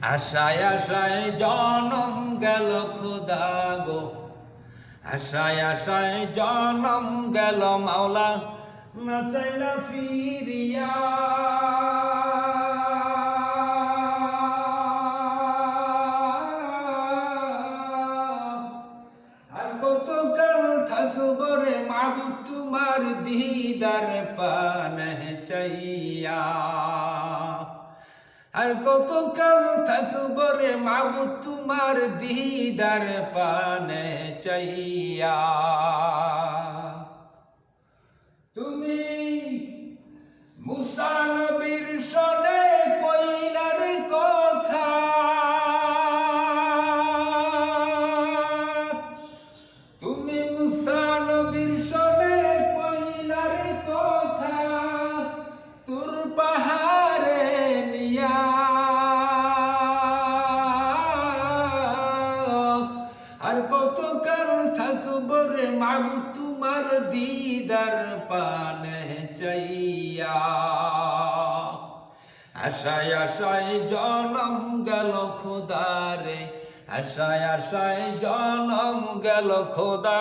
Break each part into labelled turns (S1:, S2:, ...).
S1: আশায় আশায় জনম গেল খোদা গো, আশায় আশায় জনম গেল মাওলা, না চাইলা ফিরিয়া। আর কতকাল থাকব রে মাবুদ তোমার দিদার পানে চাইয়া। আর কতকাল থাকব রে মাবুদ তোমার দিদার পানে চাইয়া। তুমি মুসা নবীর সনে কইলার কথা, তুমি মুসা নবীর সনে কইলার কথা, তোর পাহাড়ে নিয়া। আর কতকাল থাকব রে মাবুদ তোমার দিদার পানে চাইয়া। আশায় আশায় জনম গেল খোদা রে, আশায় আশায় জনম গেল খোদা,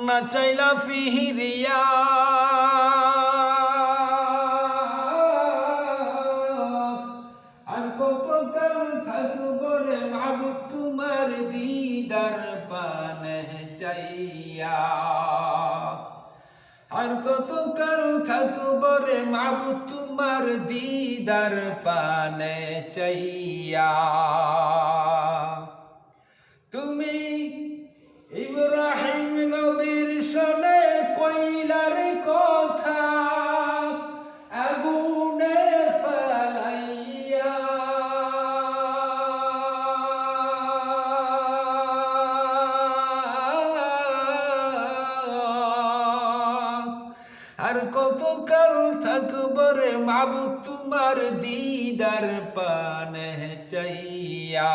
S1: না চাইলা ফিরিয়া। আর কতকাল থাকব রে মাবুদ তোমার দিদার পানে চাইয়া। আর কতকাল থাকব রে মাবুদ তোমার দিদার পানে চাইয়া। তুমি ইব্রাহিম নবীর সনে কইলার কথা, আগুনে ফালাইয়া। আর কতকাল থাকব রে মাবুদ তোমার দিদার পানে চাইয়া।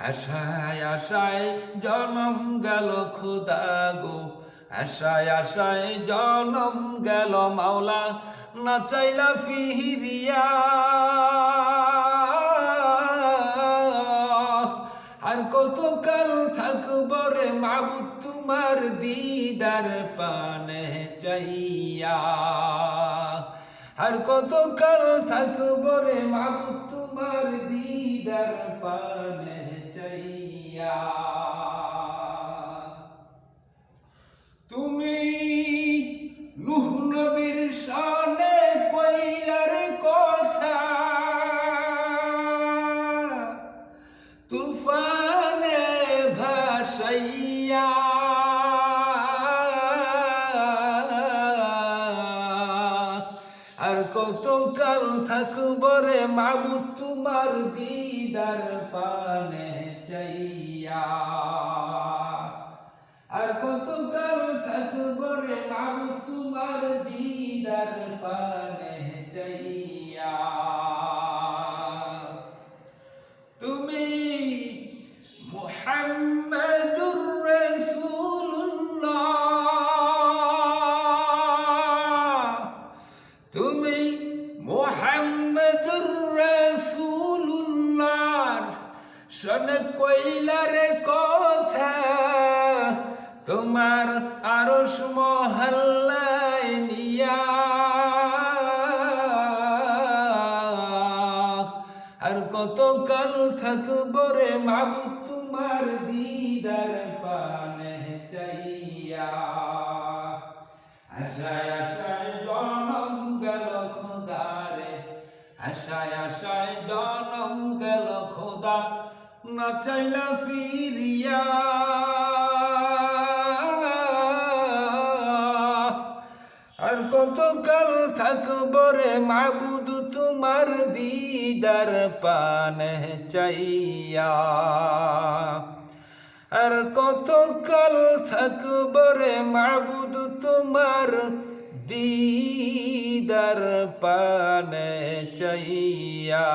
S1: আশায় আশায় জনম গেল খোদা গো, আশায় আশায় জনম গেল মাওলা, না চাইলা ফিরিয়া। আর কতকাল থাকব রে মাবুদ তোমার দিদার পানে চাইয়া। আর কতকাল থাকব রে মাবুদ তোমার দিদার পানে চাইয়া। তুমি নূহ নবীর শানে কইলার কথা, তুফানে ভাসাইয়া। আর কতকাল থাকব রে মাবুদ তোমার দিদার পানে চাইয়া। আর কতকাল থাকব রে মাবুদ তোমার দিদার পানে চাইয়া। তুমি মুহাম্মাদুর রাসূলুল্লাহ, তুমি মুহাম্মাদুর রাসূলুল্লাহ শোনে কইলার কথা, তোমার আরশ মহল্লায় নিয়া। আর কতকাল থাকব রে মাবুদ তোমার দিদার পানে চাইয়া। আশায় আশায় জনম গেল খোদা রে, আশায় আশায় জনম গেল খোদা, না চাইলা ফিরিয়া। আর কতকাল থাকব রে মাবুদ তোমার দিদার পানে চাইয়া। আর কতকাল থাকব রে মাবুদ তোমার দিদার পানে চাইয়া।